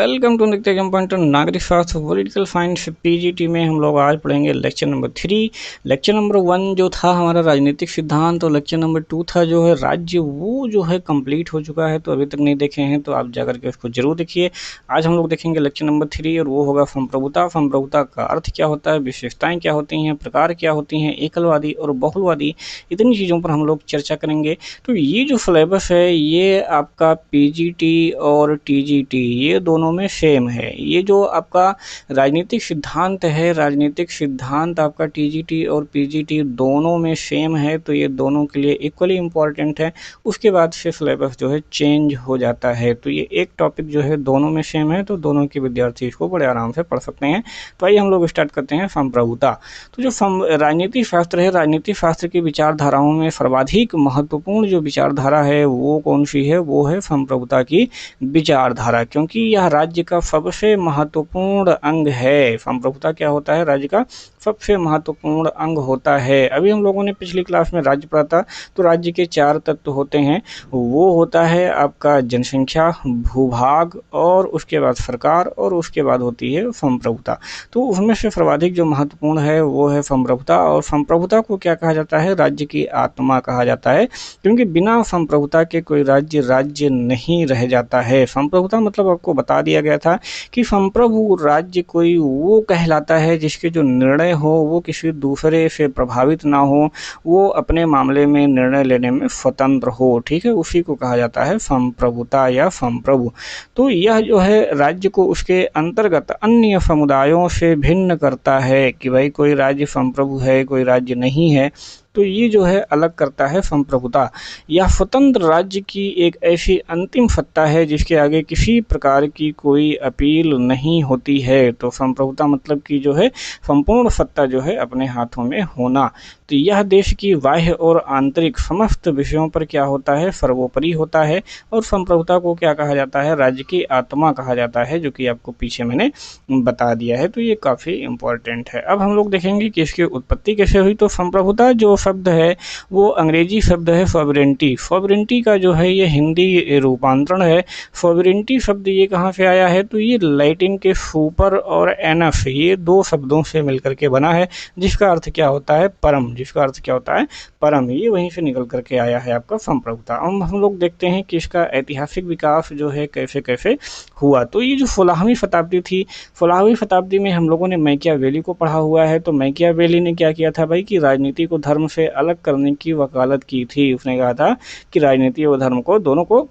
Welcome to देखते हैं pointer नागरिक शास्त्र पॉलिटिकल साइंस पीजीटी में हम लोग आज पढ़ेंगे लेक्चर नंबर 3। लेक्चर नंबर 1 जो था हमारा राजनीतिक सिद्धांत और लेक्चर नंबर 2 था जो है राज्य, वो जो है कंप्लीट हो चुका है। तो अभी तक नहीं देखे हैं तो आप जाकर के उसको जरूर देखिए। आज हम लोग देखेंगे लेक्चर नंबर 3 और वो होगा संप्रभुता। संप्रभुता का अर्थ क्या होता है, विशेषताएं क्या होती हैं, प्रकार क्या होती हैं, एकलवादी और बहुलवादी, इतनी चीज़ों पर हम लोग चर्चा करेंगे। तो ये जो सिलेबस है ये आपका पीजीटी और टीजीटी ये दोनों में सेम है। ये जो आपका राजनीतिक सिद्धांत है, राजनीतिक सिद्धांत आपका टीजीटी और पीजीटी दोनों में सेम है, तो ये दोनों के लिए इक्वली इम्पॉर्टेंट है। उसके बाद से सिलेबस जो है चेंज हो जाता है। तो ये एक टॉपिक जो है दोनों में सेम है, तो दोनों के विद्यार्थी इसको बड़े आराम से पढ़ सकते हैं। तो आइए हम लोग स्टार्ट करते हैं संप्रभुता। तो जो राजनीतिक शास्त्र है, राजनीतिक शास्त्र की विचारधाराओं में सर्वाधिक महत्वपूर्ण जो विचारधारा है वो कौन सी है, वो है संप्रभुता की विचारधारा, क्योंकि यह राज्य का सबसे महत्वपूर्ण अंग है। संप्रभुता क्या होता है, राज्य का सबसे महत्वपूर्ण अंग होता है। अभी हम लोगों ने पिछली क्लास में राज्य पढ़ा था। तो राज्य के 4 तत्व होते हैं, वो होता है आपका जनसंख्या, भूभाग, और उसके बाद सरकार, और उसके बाद होती है संप्रभुता। तो उसमें से सर्वाधिक जो महत्वपूर्ण है वो है संप्रभुता। और संप्रभुता को क्या कहा जाता है, राज्य की आत्मा कहा जाता है, क्योंकि बिना संप्रभुता के कोई राज्य राज्य नहीं रह जाता है। संप्रभुता मतलब आपको बता दिया गया था कि संप्रभु राज्य कोई वो कहलाता है जिसके जो निर्णय हो वो किसी दूसरे से प्रभावित ना हो, वो अपने मामले में निर्णय लेने में स्वतंत्र हो। ठीक है, उसी को कहा जाता है संप्रभुता या संप्रभु। तो यह जो है राज्य को उसके अंतर्गत अन्य समुदायों से भिन्न करता है कि भाई कोई राज्य संप्रभु है, कोई राज्य नहीं है। तो ये जो है अलग करता है संप्रभुता। यह स्वतंत्र राज्य की एक ऐसी अंतिम सत्ता है जिसके आगे किसी प्रकार की कोई अपील नहीं होती है। तो संप्रभुता मतलब कि जो है संपूर्ण सत्ता जो है अपने हाथों में होना। तो यह देश की बाह्य और आंतरिक समस्त विषयों पर क्या होता है, सर्वोपरि होता है। और संप्रभुता को क्या कहा जाता है, राज्य की आत्मा कहा जाता है, जो कि आपको पीछे मैंने बता दिया है। तो ये काफ़ी इम्पोर्टेंट है। अब हम लोग देखेंगे कि इसकी उत्पत्ति कैसे हुई। तो संप्रभुता जो शब्द है वो अंग्रेजी शब्द है सॉवरेंटी। सॉवरेंटी का जो है ये हिंदी रूपांतरण है। सॉवरेंटी शब्द ये कहाँ से आया है, तो ये लैटिन के सुपर और एनस, ये 2 शब्दों से मिलकर के बना है, जिसका अर्थ क्या होता है, परम। जिसका अर्थ क्या होता है, परम। ये वहीं से निकल करके आया है आपका संप्रभुता। अब हम लोग देखते हैं कि इसका ऐतिहासिक विकास जो है कैसे कैसे हुआ। तो ये जो 16वीं शताब्दी थी, 16वीं शताब्दी में हम लोगों ने मैकियावेली को पढ़ा हुआ है। तो मैकियावेली ने क्या किया था भाई, कि राजनीति को धर्म से अलग करने की वकालत की थी। उसने कहा था कि राजनीति और धर्म को दोनों को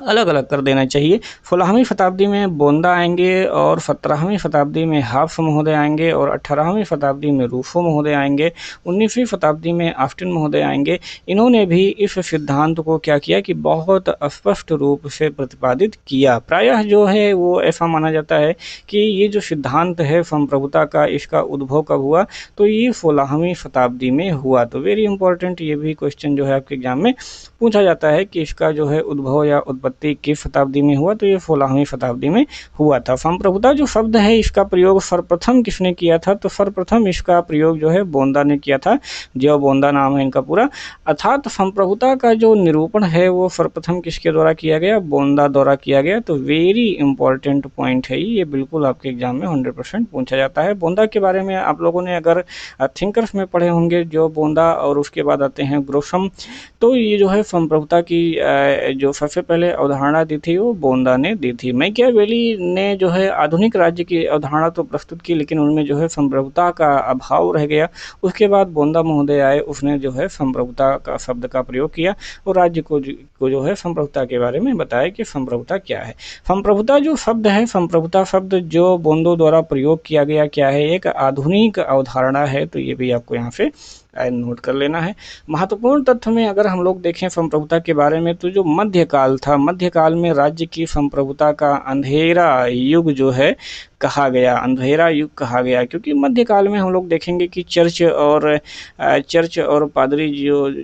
अलग अलग कर देना चाहिए। 16वीं शताब्दी में बोंदा आएंगे, और 17वीं शताब्दी में हाफ्स महोदय आएंगे, और 18वीं शताब्दी में रूसो महोदय आएंगे, 19वीं शताब्दी में ऑस्टिन महोदय आएंगे। इन्होंने भी इस सिद्धांत को क्या किया कि बहुत स्पष्ट रूप से प्रतिपादित किया। प्रायः जो है वो ऐसा माना जाता है कि ये जो सिद्धांत है संप्रभुता का, इसका उद्भव कब हुआ, तो ये 16वीं शताब्दी में हुआ। तो वेरी इंपॉर्टेंट, ये भी क्वेश्चन जो है आपके एग्जाम में पूछा जाता है कि इसका जो है उद्भव या उत्पत्ति किस शताब्दी में हुआ, तो ये 16वीं शताब्दी में हुआ था। संप्रभुता जो शब्द है इसका प्रयोग सर्वप्रथम किसने किया था, तो सर्वप्रथम इसका प्रयोग जो है बोंदा ने किया था। जो बोंदा नाम है इनका पूरा। अर्थात संप्रभुता का जो निरूपण है वो सर्वप्रथम किसके द्वारा किया गया, बोंदा द्वारा किया गया। तो वेरी इंपॉर्टेंट पॉइंट है ये, बिल्कुल आपके एग्जाम में 100% पूछा जाता है। बोंदा के बारे में आप लोगों ने अगर थिंकर्स में पढ़े होंगे, जो बोंदा, और उसके बाद आते हैं ग्रोसम। तो ये जो है संप्रभुता की जो सबसे पहले अवधारणा दी थी वो बोंदा ने दी थी। मैकियावेली ने जो है आधुनिक राज्य की अवधारणा तो प्रस्तुत की, लेकिन उनमें जो है संप्रभुता का अभाव रह गया। उसके बाद बोंदा महोदय आए, उसने जो है संप्रभुता का शब्द का प्रयोग किया और राज्य को जो है संप्रभुता के बारे में बताया कि संप्रभुता क्या है। संप्रभुता जो शब्द है, संप्रभुता शब्द जो बोंदो द्वारा प्रयोग किया गया क्या है, एक आधुनिक अवधारणा है। तो ये भी आपको यहाँ से नोट कर लेना है। महत्वपूर्ण तथ्य में अगर हम लोग देखें संप्रभुता के बारे में, तो जो मध्यकाल था, मध्यकाल में राज्य की संप्रभुता का अंधेरा युग जो है कहा गया, अंधेरा युग कहा गया, क्योंकि मध्यकाल में हम लोग देखेंगे कि चर्च और पादरी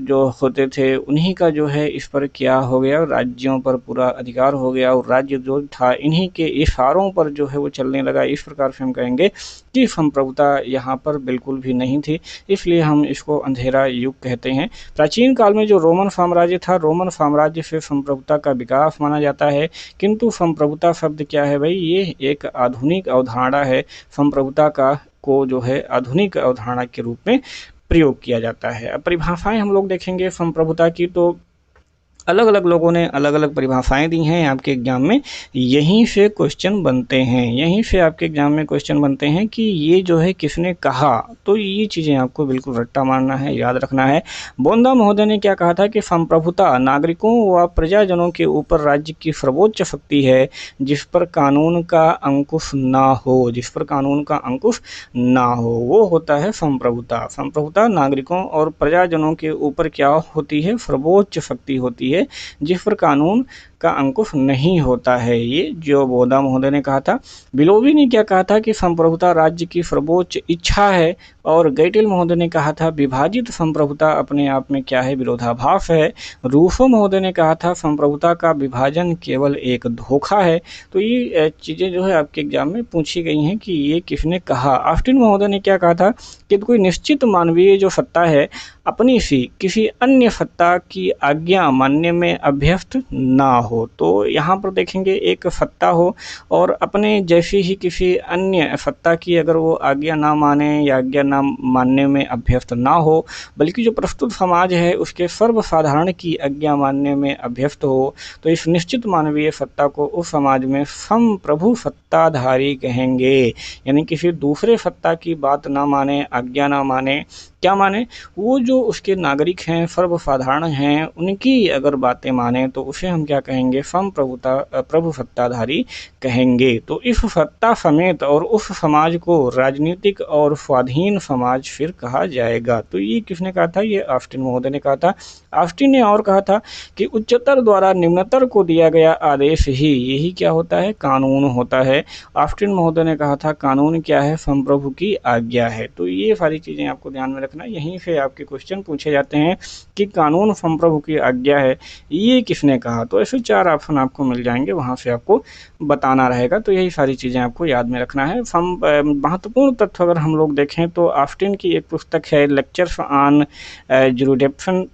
जो होते थे, उन्हीं का जो है इस पर क्या हो गया, राज्यों पर पूरा अधिकार हो गया, और राज्य जो था इन्हीं के इशारों पर जो है वो चलने लगा। इस प्रकार से हम कहेंगे कि संप्रभुता यहाँ पर बिल्कुल भी नहीं थी, इसलिए हम इसको अंधेरा युग कहते हैं। प्राचीन काल में जो रोमन साम्राज्य था, रोमन साम्राज्य से संप्रभुता का विकास माना जाता है, किंतु संप्रभुता शब्द क्या है भाई, ये एक आधुनिक अवधारणा है। संप्रभुता का को जो है आधुनिक अवधारणा के रूप में प्रयोग किया जाता है। अब परिभाषाएं हम लोग देखेंगे संप्रभुता की, तो अलग अलग लोगों ने अलग अलग परिभाषाएं दी हैं आपके एग्जाम में। यहीं से क्वेश्चन बनते हैं, यहीं से आपके एग्जाम में क्वेश्चन बनते हैं कि ये जो है किसने कहा। तो ये चीज़ें आपको बिल्कुल रट्टा मारना है, याद रखना है। बोंदा महोदय ने क्या कहा था कि संप्रभुता नागरिकों व प्रजाजनों के ऊपर राज्य की सर्वोच्च शक्ति है जिस पर कानून का अंकुश ना हो, जिस पर कानून का अंकुश ना हो, वो होता है संप्रभुता। संप्रभुता नागरिकों और प्रजाजनों के ऊपर क्या होती है, सर्वोच्च शक्ति होती है जिस पर कानून का अंकुश नहीं होता है। ये जो बोंदा महोदय ने कहा था। बिलोवी ने क्या कहा था कि संप्रभुता राज्य की सर्वोच्च इच्छा है, और गैटिल महोदय ने कहा था विभाजित संप्रभुता अपने आप में क्या है, विरोधाभास है। रूसो महोदय ने कहा था संप्रभुता का विभाजन केवल एक धोखा है। तो ये चीज़ें जो है आपके एग्जाम में पूछी गई हैं कि ये किसने कहा। ऑस्टिन महोदय ने क्या कहा था कि कोई निश्चित मानवीय जो सत्ता है अपनी सी किसी अन्य सत्ता की आज्ञा मानने में अभ्यस्त ना हो। तो यहाँ पर देखेंगे एक सत्ता हो और अपने जैसी ही किसी अन्य सत्ता की अगर वो आज्ञा ना माने या आज्ञा ना मानने में अभ्यस्त ना हो, बल्कि जो प्रस्तुत समाज है उसके सर्वसाधारण की आज्ञा मानने में अभ्यस्त हो, तो इस निश्चित मानवीय सत्ता को उस समाज में संप्रभु सत्ताधारी कहेंगे। यानी किसी दूसरे सत्ता की बात ना माने, आज्ञा ना माने, क्या माने, वो जो उसके नागरिक हैं, सर्वसाधारण हैं, उनकी अगर बातें माने तो उसे हम क्या कहेंगे, संप्रभुता प्रभु सत्ताधारी कहेंगे। तो इस सत्ता समेत और उस समाज को राजनीतिक और स्वाधीन समाज फिर कहा जाएगा। तो ये किसने कहा था, ये ऑस्टिन महोदय ने कहा था। ऑस्टिन ने और कहा था कि उच्चतर द्वारा निम्नतर को दिया गया आदेश ही यही क्या होता है, कानून होता है। ऑस्टिन महोदय ने कहा था कानून क्या है, संप्रभु की आज्ञा है। तो ये सारी चीज़ें आपको ध्यान में रखना, यहीं से आपके क्वेश्चन पूछे जाते हैं कि कानून संप्रभु की आज्ञा है, ये किसने कहा। तो ऐसे 4 ऑप्शन आपको मिल जाएंगे, वहाँ से आपको बताना रहेगा। तो यही सारी चीज़ें आपको याद में रखना है। महत्वपूर्ण तथ्य अगर हम लोग देखें तो ऑस्टिन की एक पुस्तक है लेक्चर्स ऑन जुरिडिक्शन।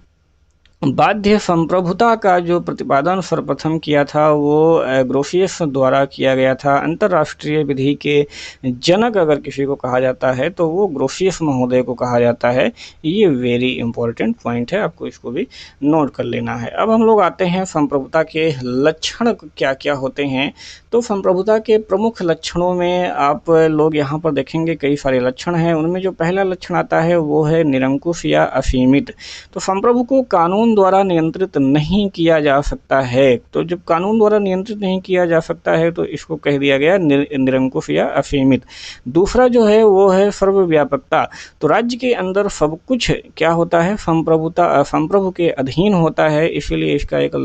बाध्य संप्रभुता का जो प्रतिपादन सर्वप्रथम किया था वो ग्रोसियस द्वारा किया गया था। अंतर्राष्ट्रीय विधि के जनक अगर किसी को कहा जाता है तो वो ग्रोसियस महोदय को कहा जाता है। ये वेरी इंपॉर्टेंट पॉइंट है, आपको इसको भी नोट कर लेना है। अब हम लोग आते हैं संप्रभुता के लक्षण क्या क्या होते हैं। तो संप्रभुता के प्रमुख लक्षणों में आप लोग यहाँ पर देखेंगे कई सारे लक्षण हैं। उनमें जो पहला लक्षण आता है वो है निरंकुश या असीमित। तो संप्रभु को कानून द्वारा नियंत्रित नहीं किया जा सकता है। तो जब कानून द्वारा नियंत्रित नहीं किया जा सकता है तो इसको कह दिया गया निरंकुश या असीमित। दूसरा जो है वो है सर्वव्यापकता। तो राज्य के अंदर सब कुछ क्या होता है, संप्रभु के अधीन होता है, इसीलिए इसका एक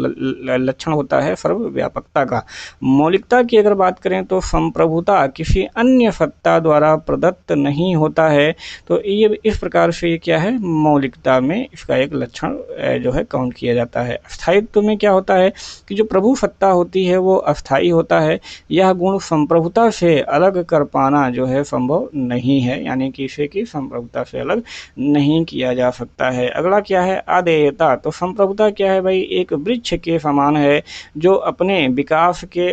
लक्षण होता है सर्वव्यापकता का। मौलिकता की अगर बात करें तो संप्रभुता किसी अन्य सत्ता द्वारा प्रदत्त नहीं होता है। तो ये इस प्रकार से ये क्या है, मौलिकता में इसका एक लक्षण जो है काउंट किया जाता है। स्थायित्व में क्या होता है कि जो प्रभु सत्ता होती है वो अस्थायी होता है। यह गुण संप्रभुता से अलग कर पाना जो है संभव नहीं है, यानी कि इसे की संप्रभुता से अलग नहीं किया जा सकता है। अगला क्या है, अदेयता। तो संप्रभुता क्या है भाई, एक वृक्ष के समान है जो अपने विकास के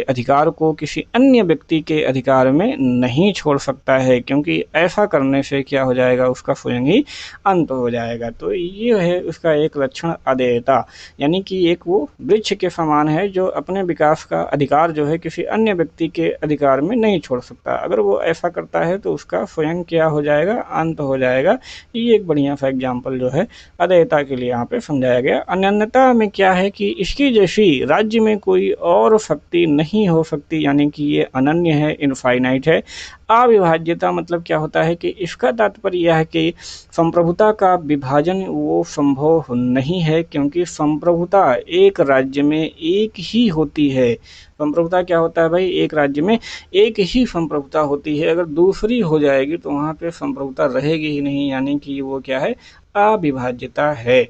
अधिकार को किसी अन्य व्यक्ति के अधिकार में नहीं छोड़ सकता है, क्योंकि ऐसा करने से क्या हो जाएगा, उसका स्वयं ही अंत हो जाएगा। तो ये है उसका एक लक्षण अदेयता, यानी कि एक वो वृक्ष के समान है जो अपने विकास का अधिकार जो है किसी अन्य व्यक्ति के अधिकार में नहीं छोड़ सकता। अगर वो ऐसा करता है तो उसका स्वयं क्या हो जाएगा, अंत हो जाएगा। ये एक बढ़िया सा एग्जाम्पल जो है अदेयता के लिए यहाँ पे समझाया गया। अनन्यता में क्या है कि इसकी जैसी राज्य में कोई और शक्ति नहीं हो सकती, यानी कि ये अनन्य है, इनफाइनाइट है। अविभाज्यता मतलब क्या होता है कि इसका तात्पर्य यह है कि संप्रभुता का विभाजन वो संभव नहीं है, क्योंकि संप्रभुता एक राज्य में एक ही होती है। संप्रभुता क्या होता है भाई, एक राज्य में एक ही संप्रभुता होती है। अगर दूसरी हो जाएगी तो वहाँ पे संप्रभुता रहेगी ही नहीं, यानी कि वो क्या है, अविभाज्यता है।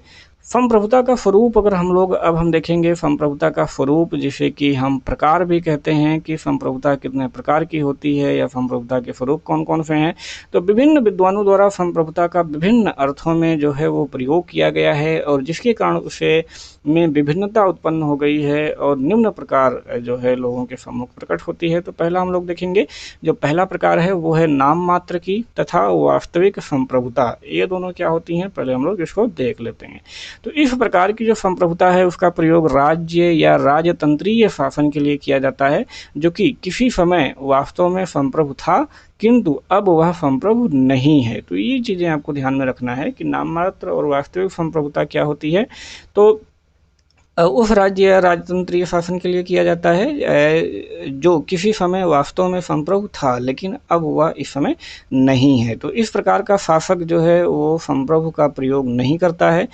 संप्रभुता का स्वरूप अगर हम लोग अब हम देखेंगे, संप्रभुता का स्वरूप जिसे कि हम प्रकार भी कहते हैं कि संप्रभुता कितने प्रकार की होती है या संप्रभुता के स्वरूप कौन कौन से हैं, तो विभिन्न विद्वानों द्वारा संप्रभुता का विभिन्न अर्थों में जो है वो प्रयोग किया गया है और जिसके कारण उसे में विभिन्नता उत्पन्न हो गई है और निम्न प्रकार जो है लोगों के सम्मुख प्रकट होती है। तो पहला हम लोग देखेंगे, जो पहला प्रकार है वो है नाम मात्र की तथा वास्तविक संप्रभुता। ये दोनों क्या होती हैं, पहले हम लोग इसको देख लेते हैं। तो इस प्रकार की जो संप्रभुता है उसका प्रयोग राज्य या राजतंत्रीय शासन के लिए किया जाता है, जो कि किसी समय वास्तव में संप्रभु था किंतु अब वह संप्रभु नहीं है। तो ये चीज़ें आपको ध्यान में रखना है कि नाम मात्र और वास्तविक संप्रभुता क्या होती है। तो उस राज्य या राजतंत्रीय शासन के लिए किया जाता है जो किसी समय वास्तव में संप्रभु था लेकिन अब वह इस समय नहीं है। तो इस प्रकार का शासक जो है वो संप्रभु का प्रयोग नहीं करता है।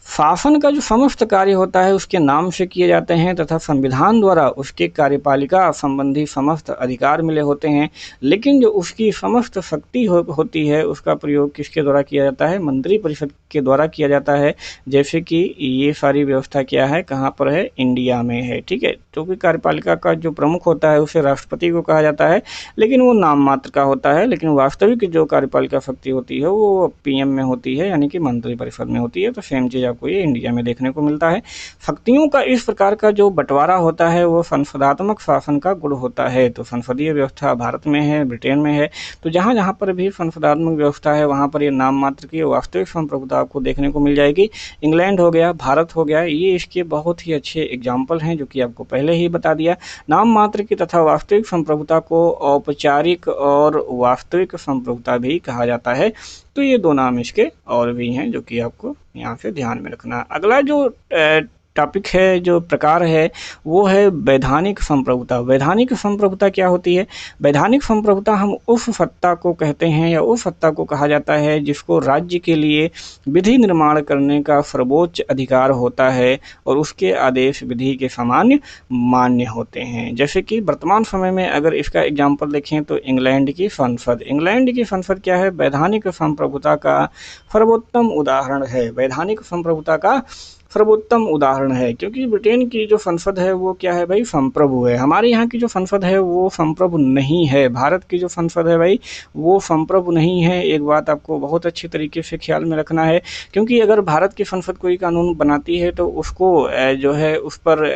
शासन का जो समस्त कार्य होता है उसके नाम से किए जाते हैं तथा संविधान द्वारा उसके कार्यपालिका संबंधी समस्त अधिकार मिले होते हैं, लेकिन जो उसकी समस्त शक्ति होती है उसका प्रयोग किसके द्वारा किया जाता है, मंत्री परिषद के द्वारा किया जाता है। जैसे कि ये सारी व्यवस्था क्या है, कहाँ पर है, इंडिया में है। ठीक है, क्योंकि कार्यपालिका का जो प्रमुख होता है उसे राष्ट्रपति को कहा जाता है, लेकिन वो नाम मात्र का होता है, लेकिन वास्तविक जो कार्यपालिका शक्ति होती है वो पीएम में होती है, यानी कि मंत्री परिषद में होती है। तो सेम चीज़ आपको ये इंडिया में देखने को मिलता है। शक्तियों का इस प्रकार का जो बंटवारा होता है वो संसदात्मक शासन का गुण होता है। तो संसदीय व्यवस्था भारत में है, ब्रिटेन में है, तो जहाँ जहाँ पर भी संसदात्मक व्यवस्था है वहाँ पर ये नाम मात्र की वास्तविक संप्रभुता आपको देखने को मिल जाएगी। इंग्लैंड हो गया, भारत हो गया, ये इसके बहुत ही अच्छे एग्जाम्पल हैं जो कि आपको पहले ही बता दिया। नाम मात्र की तथा वास्तविक संप्रभुता को औपचारिक और वास्तविक संप्रभुता भी कहा जाता है। तो ये दो नाम इसके और भी हैं जो कि आपको यहाँ से ध्यान में रखना है। अगला जो टॉपिक है, जो प्रकार है, वो है वैधानिक संप्रभुता। वैधानिक संप्रभुता क्या होती है? वैधानिक संप्रभुता हम उस सत्ता को कहते हैं या उस सत्ता को कहा जाता है जिसको राज्य के लिए विधि निर्माण करने का सर्वोच्च अधिकार होता है और उसके आदेश विधि के सामान्य मान्य होते हैं। जैसे कि वर्तमान समय में अगर इसका एग्जाम्पल देखें तो इंग्लैंड की संसद, इंग्लैंड की संसद क्या है, वैधानिक संप्रभुता का सर्वोत्तम उदाहरण है। वैधानिक संप्रभुता का सर्वोत्तम उदाहरण है, क्योंकि ब्रिटेन की जो संसद है वो क्या है भाई, संप्रभु है। हमारे यहाँ की जो संसद है वो संप्रभु नहीं है। भारत की जो संसद है भाई वो संप्रभु नहीं है। एक बात आपको बहुत अच्छी तरीके से ख्याल में रखना है, क्योंकि अगर भारत की संसद कोई कानून बनाती है तो उसको जो है उस पर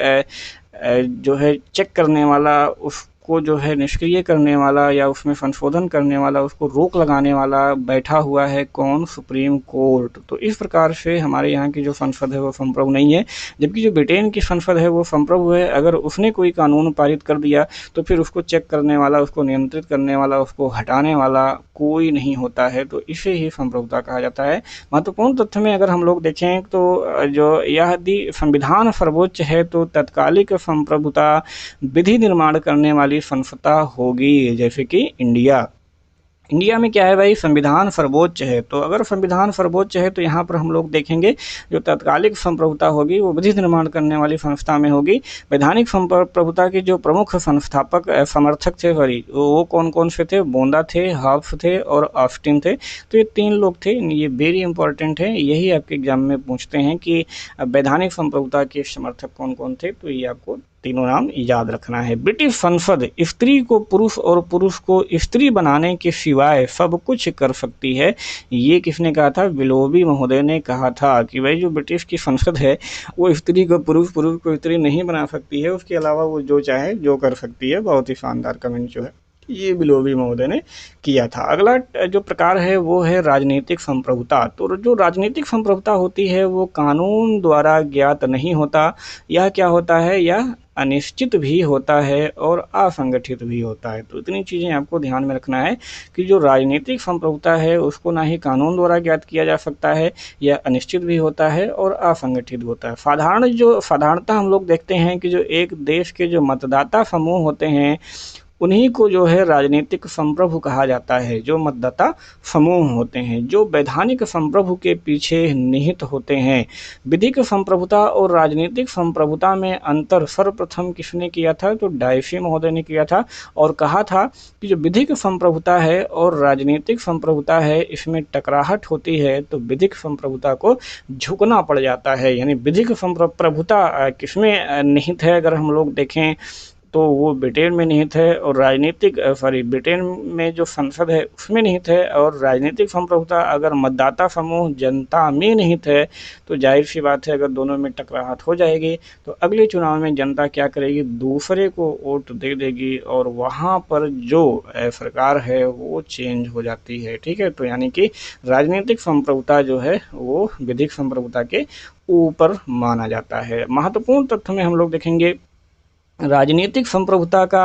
जो है चेक करने वाला, उसको जो है निष्क्रिय करने वाला या उसमें संशोधन करने वाला, उसको रोक लगाने वाला बैठा हुआ है कौन, सुप्रीम कोर्ट। तो इस प्रकार से हमारे यहाँ की जो संसद है वो संप्रभु नहीं है, जबकि जो ब्रिटेन की संसद है वो संप्रभु है। अगर उसने कोई कानून पारित कर दिया तो फिर उसको चेक करने वाला, उसको नियंत्रित करने वाला, उसको हटाने वाला कोई नहीं होता है। तो इसे ही संप्रभुता कहा जाता है। महत्वपूर्ण तथ्य में अगर हम लोग देखें तो जो यदि संविधान सर्वोच्च है तो तत्कालिक संप्रभुता विधि निर्माण करने वाली संस्था होगी। जैसे कि इंडिया में क्या है भाई, संविधान सर्वोच्च है। तो अगर संविधान सर्वोच्च है तो यहाँ पर हम लोग देखेंगे जो तत्कालिक संप्रभुता होगी वो विधि निर्माण करने वाली संस्था में होगी। वैधानिक संप्रभुता के जो प्रमुख संस्थापक समर्थक थे वो कौन कौन से थे, बोंदा थे, हॉब्स थे और ऑस्टिन थे। तो ये तीन लोग थे, ये वेरी इंपॉर्टेंट है, यही आपके एग्जाम में पूछते हैं कि वैधानिक संप्रभुता के समर्थक कौन कौन थे। तो ये आपको तीनों नाम याद रखना है। ब्रिटिश संसद स्त्री को पुरुष और पुरुष को स्त्री बनाने के सिवाय सब कुछ कर सकती है। ये किसने कहा था, विलोबी महोदय ने कहा था कि भाई जो ब्रिटिश की संसद है वो स्त्री को पुरुष, पुरुष को स्त्री नहीं बना सकती है, उसके अलावा वो जो चाहे जो कर सकती है। बहुत ही शानदार कमेंट जो है ये विलोबी महोदय ने किया था। अगला जो प्रकार है वो है राजनीतिक संप्रभुता। तो जो राजनीतिक संप्रभुता होती है वो कानून द्वारा ज्ञात नहीं होता। यह क्या होता है, यह अनिश्चित भी होता है और असंगठित भी होता है। तो इतनी चीज़ें आपको ध्यान में रखना है कि जो राजनीतिक संप्रभुता है उसको ना ही कानून द्वारा ज्ञात किया जा सकता है, यह अनिश्चित भी होता है और असंगठित होता है। साधारणतः हम लोग देखते हैं कि जो एक देश के जो मतदाता समूह होते हैं उन्हीं को जो है राजनीतिक संप्रभु कहा जाता है, जो मतदाता समूह होते हैं, जो वैधानिक संप्रभु के पीछे निहित होते हैं। विधिक संप्रभुता और राजनीतिक संप्रभुता में अंतर सर्वप्रथम किसने किया था? तो डायफी महोदय ने किया था और कहा था कि जो विधिक संप्रभुता है और राजनीतिक संप्रभुता है, इसमें टकराहट होती है तो विधिक संप्रभुता को झुकना पड़ जाता है। यानी विधिक संप्रभुता किसमें निहित है अगर हम लोग देखें तो वो ब्रिटेन में निहित है, और ब्रिटेन में जो संसद है उसमें निहित है। और राजनीतिक संप्रभुता अगर मतदाता समूह जनता में निहित है तो जाहिर सी बात है अगर दोनों में टकराहट हो जाएगी तो अगले चुनाव में जनता क्या करेगी? दूसरे को वोट दे देगी और वहाँ पर जो सरकार है वो चेंज हो जाती है। ठीक है, तो यानी कि राजनीतिक संप्रभुता जो है वो विधिक संप्रभुता के ऊपर माना जाता है। महत्वपूर्ण तथ्य में हम लोग देखेंगे राजनीतिक संप्रभुता का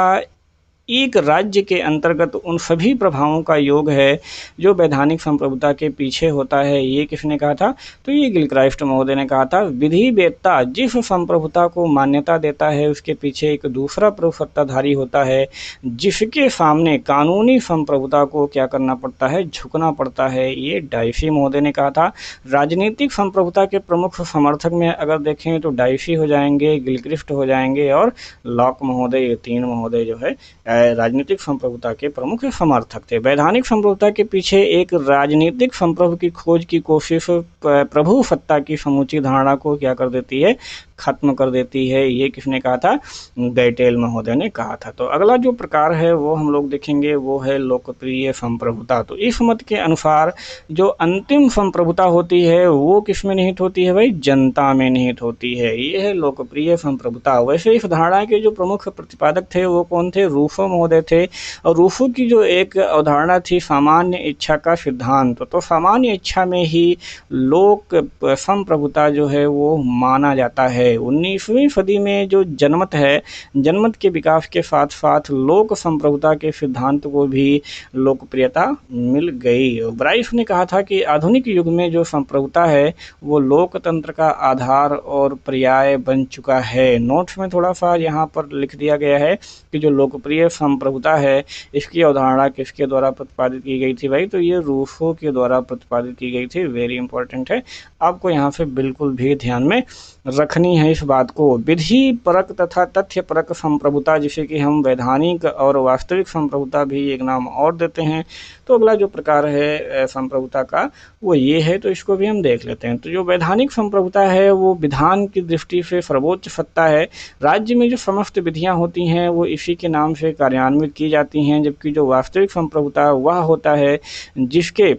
एक राज्य के अंतर्गत उन सभी प्रभावों का योग है जो वैधानिक संप्रभुता के पीछे होता है। ये किसने कहा था? तो ये गिलक्राइस्ट महोदय ने कहा था। विधि वेत्ता जिस संप्रभुता को मान्यता देता है उसके पीछे एक दूसरा प्रभुसत्ताधारी होता है जिसके सामने कानूनी संप्रभुता को क्या करना पड़ता है? झुकना पड़ता है। ये डायफी महोदय ने कहा था। राजनीतिक संप्रभुता के प्रमुख समर्थक में अगर देखें तो डायफी हो जाएंगे, गिलक्रिस्ट हो जाएंगे और लॉक महोदय। ये तीन महोदय जो है राजनीतिक संप्रभुता के प्रमुख समर्थक थे। वैधानिक संप्रभुता के पीछे एक राजनीतिक संप्रभु की खोज की कोशिश प्रभु सत्ता की समूची धारणा को क्या कर देती है? खत्म कर देती है। ये किसने कहा था? गैटेल महोदय ने कहा था। तो अगला जो प्रकार है वो हम लोग देखेंगे वो है लोकप्रिय संप्रभुता। तो इस मत के अनुसार जो अंतिम संप्रभुता होती है वो किस में निहित होती है भाई? जनता में निहित होती है। ये है लोकप्रिय संप्रभुता। वैसे इस धारणा के जो प्रमुख प्रतिपादक थे वो कौन थे? रूसो महोदय थे। और रूसो की जो एक अवधारणा थी सामान्य इच्छा का सिद्धांत, तो सामान्य इच्छा में ही लोक संप्रभुता जो है वो माना जाता है। 19वीं सदी में जो जनमत है, जनमत के विकास के साथ साथ लोक संप्रभुता के सिद्धांत को भी लोकप्रियता मिल गई। ब्राइस ने कहा था कि आधुनिक युग में जो संप्रभुता है वो लोकतंत्र का आधार और पर्याय बन चुका है। नोट्स में थोड़ा सा यहाँ पर लिख दिया गया है कि जो लोकप्रिय संप्रभुता है इसकी अवधारणा किसके द्वारा प्रतिपादित की गई थी भाई? तो ये रूसो के द्वारा प्रतिपादित की गई थी। वेरी इंपॉर्टेंट है, आपको यहाँ से बिल्कुल भी ध्यान में रखनी है इस बात को। विधि परक तथा तथ्य परक संप्रभुता, जिसे कि हम वैधानिक और वास्तविक संप्रभुता भी एक नाम और देते हैं। तो अगला जो प्रकार है संप्रभुता का वो ये है, तो इसको भी हम देख लेते हैं। तो जो वैधानिक संप्रभुता है वो विधान की दृष्टि से सर्वोच्च सत्ता है। राज्य में जो समस्त विधियां होती हैं वो इसी के नाम से कार्यान्वित की जाती हैं, जबकि जो वास्तविक संप्रभुता वह होता है जिसके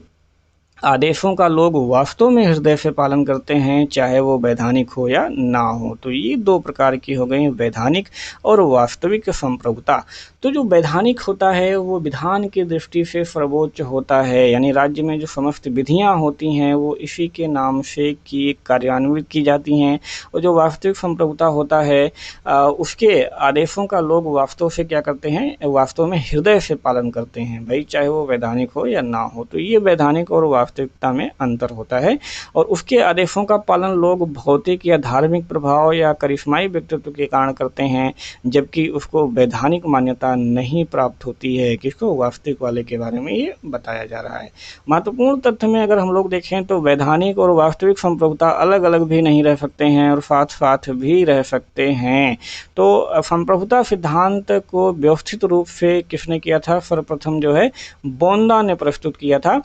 आदेशों का लोग वास्तव में हृदय से पालन करते हैं, चाहे वो वैधानिक हो या ना हो। तो ये दो प्रकार की हो गई, वैधानिक और वास्तविक संप्रभुता। तो जो वैधानिक होता है वो विधान की दृष्टि से सर्वोच्च होता है, यानी राज्य में जो समस्त विधियां होती हैं वो इसी के नाम से कार्यान्वित की जाती हैं। और जो वास्तविक संप्रभुता होता है उसके आदेशों का लोग वास्तव से क्या करते हैं? वास्तव में हृदय से पालन करते हैं भाई, चाहे वो वैधानिक हो या ना हो। तो ये वैधानिक और वास्तविकता में अंतर होता है। और उसके आदेशों का पालन लोग भौतिक या धार्मिक प्रभाव या करिश्माई व्यक्तित्व के कारण करते हैं, जबकि उसको वैधानिक मान्यता नहीं प्राप्त होती है। किसको? वास्तविक वाले के बारे में ये बताया जा रहा है। महत्वपूर्ण तथ्य में अगर हम लोग देखें तो वैधानिक और वास्तविक संप्रभुता अलग अलग भी नहीं रह सकते हैं और साथ साथ भी रह सकते हैं। तो संप्रभुता सिद्धांत को व्यवस्थित रूप से किसने किया था? सर्वप्रथम जो है बोंदा ने प्रस्तुत किया था।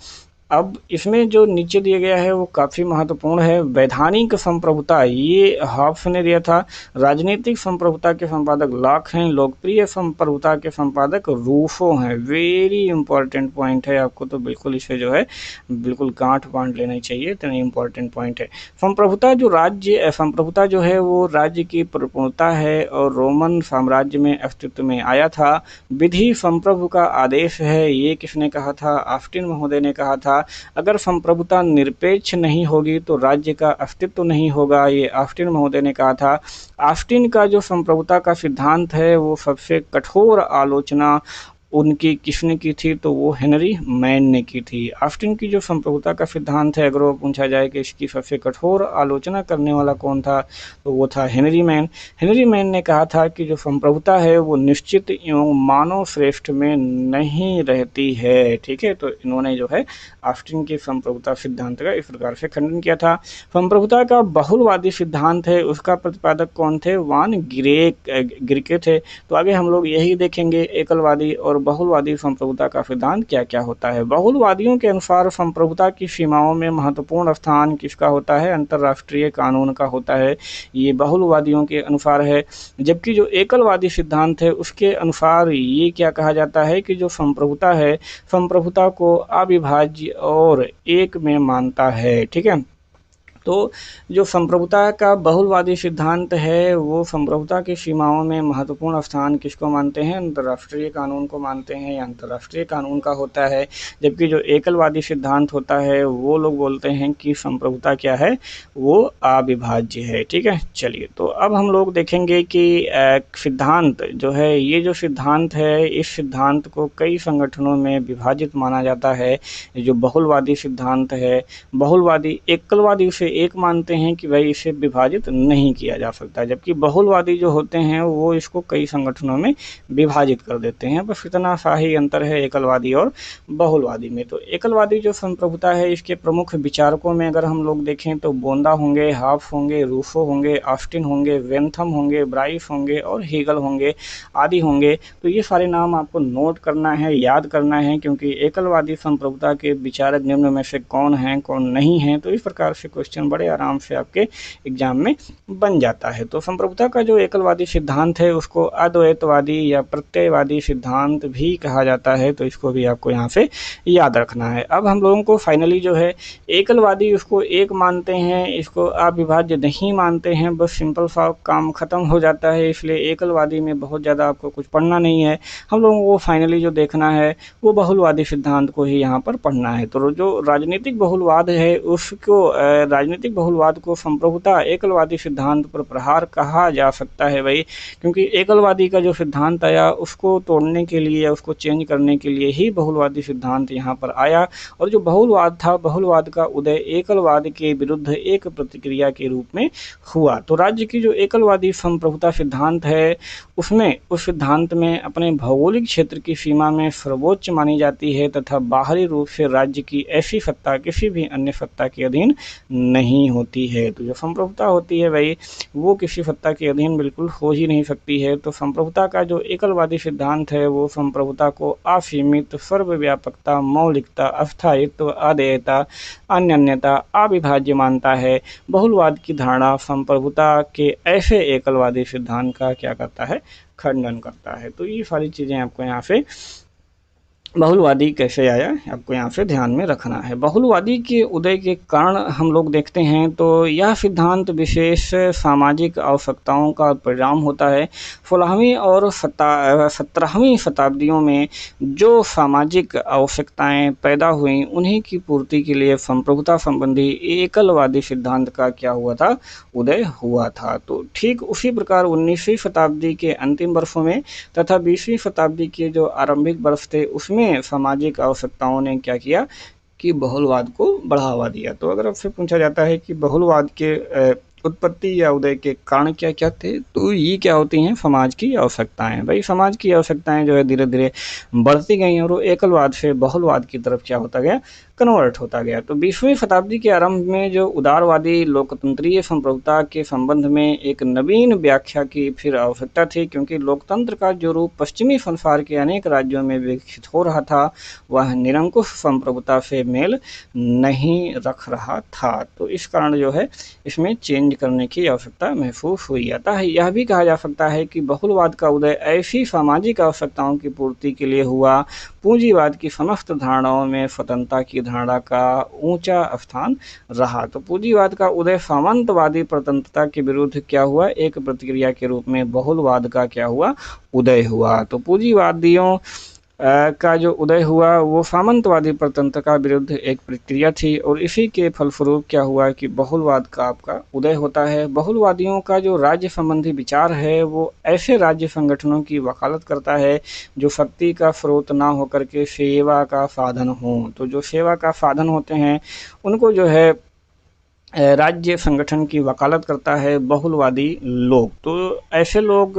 अब इसमें जो नीचे दिया गया है वो काफ़ी महत्वपूर्ण है। वैधानिक संप्रभुता ये हॉब्स ने दिया था। राजनीतिक संप्रभुता के संपादक लॉक हैं। लोकप्रिय संप्रभुता के संपादक रूसो हैं। वेरी इंपॉर्टेंट पॉइंट है, आपको तो बिल्कुल इसे जो है बिल्कुल गांठ बांध लेना चाहिए, इतना इंपॉर्टेंट पॉइंट है। संप्रभुता जो है वो राज्य की परिपूर्णता है और रोमन साम्राज्य में अस्तित्व में आया था। विधि संप्रभु का आदेश है, ये किसने कहा था? ऑस्टिन महोदय ने कहा था। अगर संप्रभुता निरपेक्ष नहीं होगी तो राज्य का अस्तित्व नहीं होगा, ये ऑस्टिन महोदय ने कहा था। ऑस्टिन का जो संप्रभुता का सिद्धांत है वो सबसे कठोर आलोचना उनकी किसने की थी, तो वो हेनरी मैन ने की थी। ऑस्टिन की जो संप्रभुता का सिद्धांत है, अगर वो पूछा जाए कि इसकी सबसे कठोर आलोचना करने वाला कौन था, तो वो था हेनरी मैन। हेनरी मैन ने कहा था कि जो संप्रभुता है वो निश्चित एवं मानव श्रेष्ठ में नहीं रहती है। ठीक है, तो इन्होंने जो है ऑस्टिन के संप्रभुता सिद्धांत का इस प्रकार से खंडन किया था। संप्रभुता का बहुलवादी सिद्धांत है, उसका प्रतिपादक कौन थे, वान गिरके थे। तो आगे हम लोग यही देखेंगे एकलवादी और बहुलवादी संप्रभुता का सिद्धांत क्या क्या होता है। बहुलवादियों के अनुसार संप्रभुता की सीमाओं में महत्वपूर्ण स्थान किसका होता है, अंतर्राष्ट्रीय कानून का होता है, ये बहुलवादियों के अनुसार है। जबकि जो एकलवादी सिद्धांत है उसके अनुसार ये क्या कहा जाता है कि जो संप्रभुता है, संप्रभुता को अविभाज्य और एक में मानता है। ठीक है, तो जो संप्रभुता का बहुलवादी सिद्धांत है वो संप्रभुता की सीमाओं में महत्वपूर्ण स्थान किसको मानते हैं, अंतर्राष्ट्रीय कानून को मानते हैं, या अंतर्राष्ट्रीय कानून का होता है। जबकि जो एकलवादी सिद्धांत होता है वो लोग बोलते हैं कि संप्रभुता क्या है, वो अविभाज्य है। ठीक है, चलिए तो अब हम लोग देखेंगे कि सिद्धांत जो है, ये जो सिद्धांत है इस सिद्धांत को कई संगठनों में विभाजित माना जाता है। जो बहुलवादी सिद्धांत है, बहुलवादी एकलवादी उसे एक मानते हैं कि भाई इसे विभाजित नहीं किया जा सकता, जबकि बहुलवादी जो होते हैं वो इसको कई संगठनों में विभाजित कर देते हैं। बस इतना सा ही अंतर है एकलवादी और बहुलवादी में। तो एकलवादी जो संप्रभुता है इसके प्रमुख विचारकों में अगर हम लोग देखें तो बोंदा होंगे, हाफ होंगे, रूसो होंगे, ऑस्टिन होंगे, वेंथम होंगे, ब्राइस होंगे और हीगल होंगे आदि होंगे। तो ये सारे नाम आपको नोट करना है, याद करना है, क्योंकि एकलवादी संप्रभुता के विचारक निम्न में से कौन हैं कौन नहीं हैं, तो इस प्रकार से क्वेश्चन बड़े आराम से आपके एग्जाम में बन जाता है। तो संप्रभुता का जो एकलवादी सिद्धांत है उसको अद्वैतवादी या प्रत्ययवादी सिद्धांत भी कहा जाता है, तो इसको भी आपको यहाँ से याद रखना है। अब हम लोगों को फाइनली जो है एकलवादी उसको एक मानते हैं, इसको अविभाज्य नहीं मानते हैं, बस सिंपल सा काम खत्म हो जाता है। इसलिए एकलवादी में बहुत ज़्यादा आपको कुछ पढ़ना नहीं है। हम लोगों को फाइनली जो देखना है वो बहुलवादी सिद्धांत को ही यहाँ पर पढ़ना है। तो जो राजनीतिक बहुलवाद है उसको राजनीतिक बहुलवाद को संप्रभुता एकलवादी सिद्धांत पर प्रहार कहा जा सकता है भाई, क्योंकि एकलवादी का जो सिद्धांत आया उसको तोड़ने के लिए या उसको चेंज करने के लिए ही बहुलवादी सिद्धांत यहाँ पर आया। और जो बहुलवाद था, बहुलवाद का उदय एकलवाद के विरुद्ध एक प्रतिक्रिया के रूप में हुआ। तो राज्य की जो एकलवादी संप्रभुता सिद्धांत है उसमें उस सिद्धांत में अपने भौगोलिक क्षेत्र की सीमा में सर्वोच्च मानी जाती है तथा बाहरी रूप से राज्य की ऐसी सत्ता किसी भी अन्य सत्ता के अधीन नहीं होती है। तो जो संप्रभुता होती है भाई वो किसी सत्ता के अधीन बिल्कुल हो ही नहीं सकती है। तो संप्रभुता का जो एकलवादी सिद्धांत है वो संप्रभुता को असीमित, सर्वव्यापकता, मौलिकता, अस्थायित्व, अदेयता, अन्यन्यता, अविभाज्य मानता है। बहुलवाद की धारणा संप्रभुता के ऐसे एकलवादी सिद्धांत का क्या करता है, खंडन करता है। तो ये सारी चीज़ें आपको यहाँ से बहुलवादी कैसे आया आपको यहाँ से ध्यान में रखना है। बहुलवादी के उदय के कारण हम लोग देखते हैं तो यह सिद्धांत विशेष सामाजिक आवश्यकताओं का परिणाम होता है। 16वीं और 17वीं शताब्दियों में जो सामाजिक आवश्यकताएं पैदा हुई उन्हीं की पूर्ति के लिए संप्रभुता संबंधी एकलवादी सिद्धांत का क्या हुआ था, उदय हुआ था। तो ठीक उसी प्रकार 19वीं शताब्दी के अंतिम वर्षों में तथा 20वीं शताब्दी के जो आरंभिक वर्ष थे उसमें सामाजिक आवश्यकताओं ने क्या किया कि बहुलवाद को बढ़ावा दिया। तो अगर आपसे पूछा जाता है कि बहुलवाद के उत्पत्ति या उदय के कारण क्या क्या थे, तो ये क्या होती हैं, समाज की आवश्यकताएं। भाई समाज की आवश्यकताएं जो है धीरे धीरे बढ़ती गई और वो एकलवाद से बहुलवाद की तरफ क्या होता गया, कन्वर्ट होता गया। तो 20वीं शताब्दी के आरंभ में जो उदारवादी लोकतंत्रीय संप्रभुता के संबंध में एक नवीन व्याख्या की फिर आवश्यकता थी, क्योंकि लोकतंत्र का जो रूप पश्चिमी संसार के अनेक राज्यों में विकसित हो रहा था वह निरंकुश संप्रभुता से मेल नहीं रख रहा था। तो इस कारण जो है इसमें चेंज करने की आवश्यकता महसूस हुई। अतः यह भी कहा जा सकता है कि बहुलवाद का उदय ऐसी सामाजिक आवश्यकताओं की पूर्ति के लिए हुआ। पूंजीवाद की समस्त धारणाओं में स्वतंत्रता की धारणा का ऊंचा स्थान रहा। तो पूंजीवाद का उदय सामंतवादी स्वतंत्रता के विरुद्ध क्या हुआ, एक प्रतिक्रिया के रूप में बहुलवाद का क्या हुआ, उदय हुआ। तो पूंजीवादियों का जो उदय हुआ वो सामंतवादी प्रतंत्र का विरुद्ध एक प्रक्रिया थी और इसी के फलस्वरूप क्या हुआ कि बहुलवाद का आपका उदय होता है। बहुलवादियों का जो राज्य संबंधी विचार है वो ऐसे राज्य संगठनों की वकालत करता है जो शक्ति का स्रोत ना होकर के सेवा का साधन हो। तो जो सेवा का साधन होते हैं उनको जो है राज्य संगठन की वकालत करता है बहुलवादी लोग। तो ऐसे लोग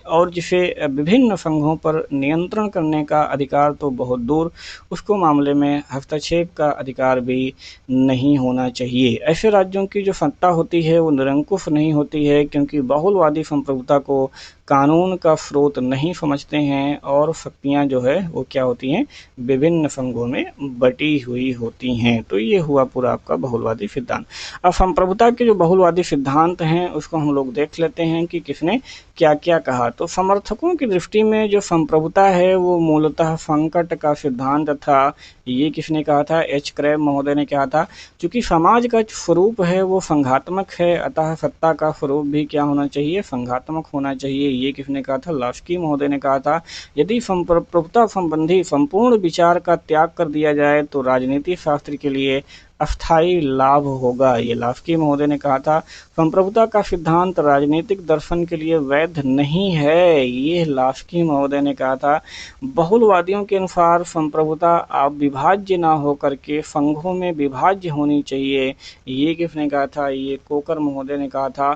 और जिसे विभिन्न संघों पर नियंत्रण करने का अधिकार तो बहुत दूर, उसको मामले में हस्तक्षेप का अधिकार भी नहीं होना चाहिए। ऐसे राज्यों की जो सत्ता होती है वो निरंकुश नहीं होती है, क्योंकि बहुलवादी संप्रभुता को कानून का स्रोत नहीं समझते हैं और शक्तियाँ जो है वो क्या होती हैं, विभिन्न संघों में बटी हुई होती हैं। तो ये हुआ पूरा आपका बहुलवादी सिद्धांत। अब संप्रभुता के जो बहुलवादी सिद्धांत हैं उसको हम लोग देख लेते हैं कि किसने क्या क्या कहा। तो समर्थकों की दृष्टि में जो संप्रभुता है वो मूलतः संकट का सिद्धांत था। ये किसने कहा था? एच क्रैब महोदय ने कहा था। चूंकि समाज का स्वरूप है वो संघात्मक है, अतः सत्ता का स्वरूप भी क्या होना चाहिए? संघात्मक होना चाहिए। ये किसने कहा था? लास्की महोदय ने कहा था। यदि संप्रभुता संबंधी संपूर्ण विचार का त्याग कर दिया जाए तो राजनीति शास्त्र के लिए अस्थायी लाभ होगा। ये लास्की महोदय ने कहा था। संप्रभुता का सिद्धांत राजनीतिक दर्शन के लिए वैध नहीं है, ये लास्की महोदय ने कहा था। बहुलवादियों के अनुसार संप्रभुता आप विभाज्य ना होकर के संघों में विभाज्य होनी चाहिए। ये किसने कहा था? ये कोकर महोदय ने कहा था।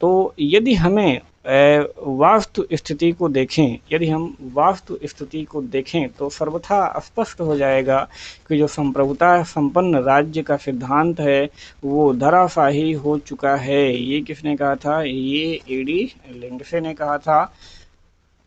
तो यदि हमें वास्तु स्थिति को देखें, यदि हम वास्तु स्थिति को देखें तो सर्वथा स्पष्ट हो जाएगा कि जो संप्रभुता संपन्न राज्य का सिद्धांत है वो धराशायी हो चुका है। ये किसने कहा था? ये एडी लिंडसे ने कहा था।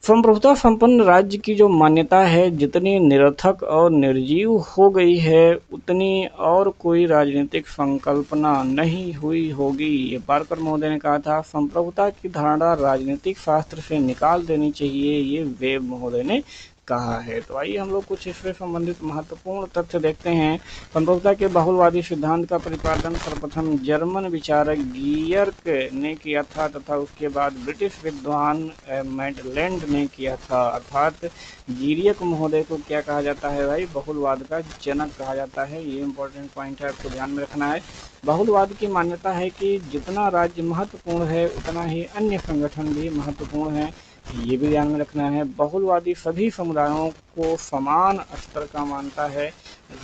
संप्रभुता संपन्न राज्य की जो मान्यता है जितनी निरर्थक और निर्जीव हो गई है उतनी और कोई राजनीतिक संकल्पना नहीं हुई होगी। ये पार्कर महोदय ने कहा था। संप्रभुता की धारणा राजनीतिक शास्त्र से निकाल देनी चाहिए, ये वेब महोदय ने कहा है। तो आइए हम लोग कुछ इससे संबंधित महत्वपूर्ण तथ्य देखते हैं। संप्रभुता के बहुलवादी सिद्धांत का प्रतिपादन सर्वप्रथम जर्मन विचारक गियर्क ने किया था तथा उसके बाद ब्रिटिश विद्वान मैटलैंड ने किया था। अर्थात गियर्क महोदय को क्या कहा जाता है भाई? बहुलवाद का जनक कहा जाता है। ये इंपॉर्टेंट पॉइंट है, आपको ध्यान में रखना है। बहुलवाद की मान्यता है कि जितना राज्य महत्वपूर्ण है उतना ही अन्य संगठन भी महत्वपूर्ण है, ये भी ध्यान में रखना है। बहुलवादी सभी समुदायों को समान स्तर का मानता है।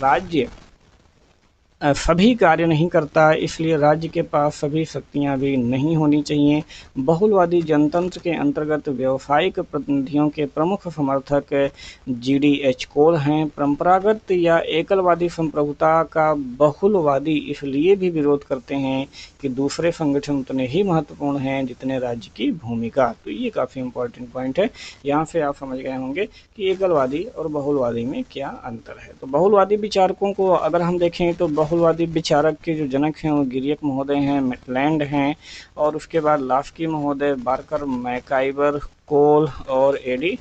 राज्य सभी कार्य नहीं करता, इसलिए राज्य के पास सभी शक्तियां भी नहीं होनी चाहिए। बहुलवादी जनतंत्र के अंतर्गत व्यावसायिक प्रतिनिधियों के प्रमुख समर्थक GDH कोल हैं। परंपरागत या एकलवादी संप्रभुता का बहुलवादी इसलिए भी विरोध करते हैं कि दूसरे संगठन उतने ही महत्वपूर्ण हैं जितने राज्य की भूमिका। तो ये काफ़ी इंपॉर्टेंट पॉइंट है। यहाँ से आप समझ गए होंगे कि एकलवादी और बहुलवादी में क्या अंतर है। तो बहुलवादी विचारकों को अगर हम देखें तो बहुलवादी विचारक के जो जनक हैं वो गियर्क महोदय हैं, मैटलैंड हैं, और उसके बाद लास्की महोदय, बार्कर, मैकाइवर, कोल और एडी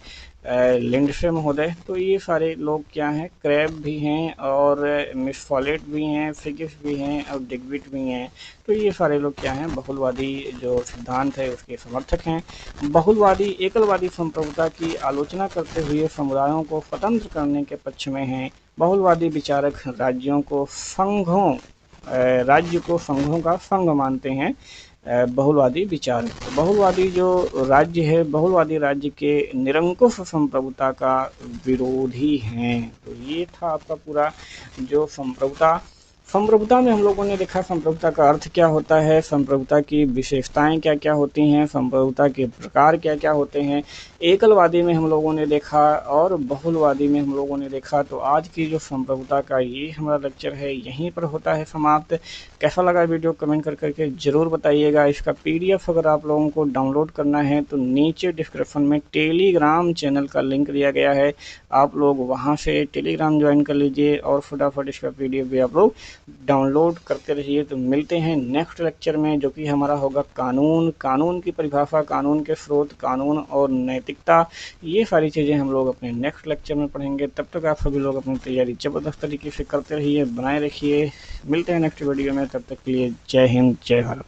लिंडसे महोदय। तो ये सारे लोग क्या हैं? क्रैब भी हैं और मिस फॉलेट भी हैं, फिगिस भी हैं और डिग्विट भी हैं। तो ये सारे लोग क्या हैं? बहुलवादी जो सिद्धांत है उसके समर्थक हैं। बहुलवादी एकलवादी संप्रभुता की आलोचना करते हुए समुदायों को स्वतंत्र करने के पक्ष में हैं। बहुलवादी विचारक राज्यों को संघों राज्य को संघों का संघ मानते हैं। बहुलवादी विचारक, बहुलवादी जो राज्य है, बहुलवादी राज्य के निरंकुश संप्रभुता का विरोधी हैं। तो ये था आपका पूरा जो संप्रभुता। संप्रभुता में हम लोगों ने देखा संप्रभुता का अर्थ क्या होता है, संप्रभुता की विशेषताएं क्या क्या होती हैं, संप्रभुता के प्रकार क्या क्या होते हैं। एकलवादी में हम लोगों ने देखा और बहुलवादी में हम लोगों ने देखा। तो आज की जो संप्रभुता का ये हमारा लेक्चर है यहीं पर होता है समाप्त। कैसा लगा वीडियो कमेंट कर करके ज़रूर बताइएगा। इसका PDF अगर आप लोगों को डाउनलोड करना है तो नीचे डिस्क्रिप्शन में टेलीग्राम चैनल का लिंक दिया गया है, आप लोग वहाँ से टेलीग्राम ज्वाइन कर लीजिए और फटाफट इसका PDF भी आप लोग डाउनलोड करते रहिए। तो मिलते हैं नेक्स्ट लेक्चर में जो कि हमारा होगा कानून, कानून की परिभाषा, कानून के स्रोत, कानून और नैतिकता। ये सारी चीज़ें हम लोग अपने नेक्स्ट लेक्चर में पढ़ेंगे। तब तक आप सभी लोग अपनी तैयारी ज़बरदस्त तरीके से करते रहिए, बनाए रखिए। मिलते हैं नेक्स्ट वीडियो में, तब तक के लिए जय हिंद, जय भारत।